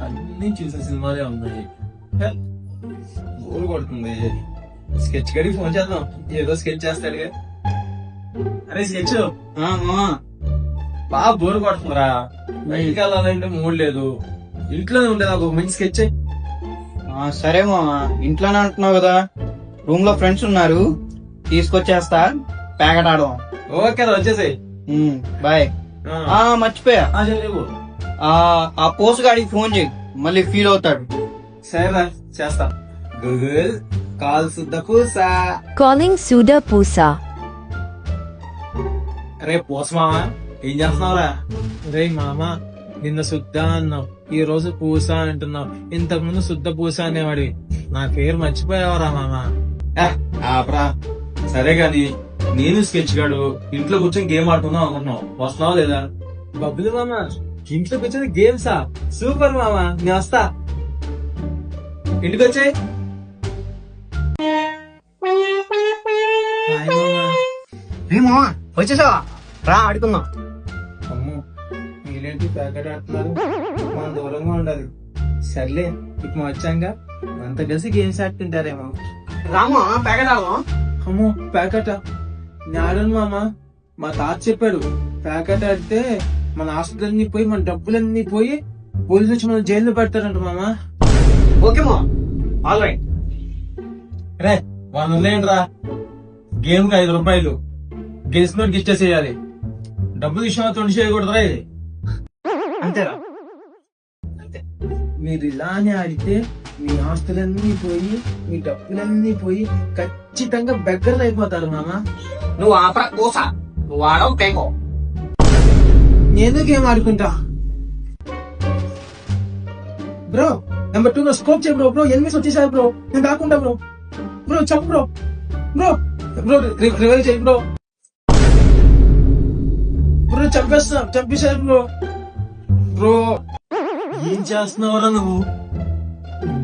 అన్ని చూసిన సినిమాలే ఉన్నాయి. బోర్ కొడుతుంది. స్కెచ్ గడికి ఫోన్ చేద్దాం, ఏదో స్కెచ్ చేస్తాడుగా. అరే స్కెచ్ బాగా బోర్ కొడుతుందిరా, బయటికి వెళ్ళాలంటే మూడ్ లేదు, ఇంట్లోనే ఉండేది ఒక మంచి స్కెచ్. సరే మామా, ఇంట్లోనే అంటున్నావు కదా, రూమ్ లో ఫ్రెండ్స్ ఉన్నారు, తీసుకొచ్చేస్తా, ప్యాకెట్ ఆడదాం. ఓకే వచ్చేసాయి. బాయ్. మర్చిపోయా, లేవు. ఆ పోస్ట్ గాడికి ఫోన్ చేయి, మళ్ళీ ఫీల్ అవుతాడు. సరేరా చేస్తా. గూగుల్ కాల్ సుద్ద పూసా. కాలింగ్ సుధా పూసా. రే పోస్ మామా, ఏం చేస్తున్నావురా? రే మామా, నిన్న శుద్ధ అన్నావు, ఈ రోజు పూస అంటున్నావు. ఇంతకు ముందు శుద్ధ పూస అనేవాడివి, నా పేరు మర్చిపోయావరా మామా. ఆపరా. సరే గాని నేను స్కెచ్ గాడు ఇంట్లో కూర్చొని గేమ్ ఆడుకుందాం అనుకుంటున్నావు, వస్తున్నావా లేదా? బబ్బులు మామా, ఇంట్లో కూర్చొని గేమ్సా? సూపర్ మామా, నేను వస్తా. ఇంటికి వచ్చాయి. వచ్చేసావా? రా ఆడుకుందాం. అమ్మో, మీరేంటి ప్యాకెట్ ఆడుతున్నారు? మనం దూరంగా ఉండాలి. సర్లే, ఇప్పుడు వచ్చాక అంత కలిసి గేమ్స్ ఆడుతుంటారేమో. రామా, ప్యాకెట్ ఆడదాం. అమ్మో ప్యాకెట్ నాడను మామా, మా తాత చెప్పాడు, ప్యాకెట్ ఆడితే మన ఆస్తులన్నీ పోయి మన డబ్బులన్నీ పోయి పోలీసు వచ్చి మన జైల్లో పెడతారంట మామా. ఓకే మా, ఆల్ రైట్. రే వాళ్ళేంట్రా, గేమ్ కి 5 రూపాయలు గెలిచినోడికి ఇచ్చేసేయాలి. డబ్బులు విషయం తొండి చేయకూడదురా ఇది. అంతేరా? మీరు ఇలానే ఆడితే మీ ఆస్తులన్నీ పోయి మీ డబ్బులన్నీ పోయి ఖచ్చితంగా బెగ్గర్లు అయిపోతారు మామా. నువ్వు ఆపరా కోసా, నువ్వు ఆడవు పేకో. నేను గేమ్ ఆడుకుంటా. బ్రో నెంబర్ 2 లో స్కోప్ చేయ బ్రో. ఎనిమిస్ వచ్చేసారు బ్రో, నేను కాకుండా బ్రో. బ్రో చెప్పు బ్రో. బ్రో బ్రో రివైవ్ చేయి బ్రో. బ్రో చంపేశారు బ్రో. బ్రో ఏం చేస్తున్నావురా నువ్వు?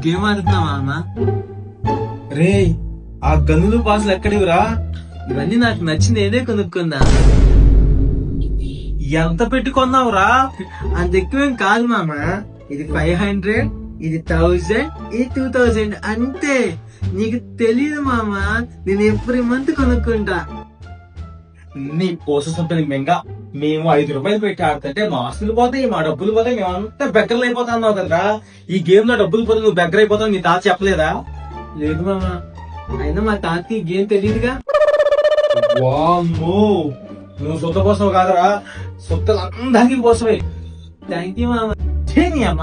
గేమ్ ఆడుతున్నావా అన్న? రే ఆ గన్నులు పాసులు ఎక్కడివిరా? ఇవన్నీ నాకు నచ్చి నేనే కొనుక్కున్నా. ఎంత పెట్టి కొన్నావురా? అంత ఎక్కువేం కాదు మామా, ఇది 500, ఇది 1000, ఇది 2000 అంతే. నీకు తెలియదు మామా, నేను ఎవ్రీ మంత్ కొనుక్కుంటా. నీ పోసొస్తుంది మెంగా. మేము 5 రూపాయలు పెట్టి ఆడుతుంటే మా ఆస్తులు పోతాయి, మా డబ్బులు పోతాయి, మేము అంతా బెగ్గర్లు అయిపోతా అన్నావు కదరా. ఈ గేమ్ లో డబ్బులు పోతే నువ్వు బెగ్గర అయిపోతావు, నీ తాత చెప్పలేదా? లేదు మామా, అయినా మా తాతకి గేమ్ తెలియదుగా. వామ్మో, నువ్వు సొత్త పోసావు కాదరా, సొత్తలు అందరికీ పోసవే. థ్యాంక్ యూ మామా. చేయని అమ్మ.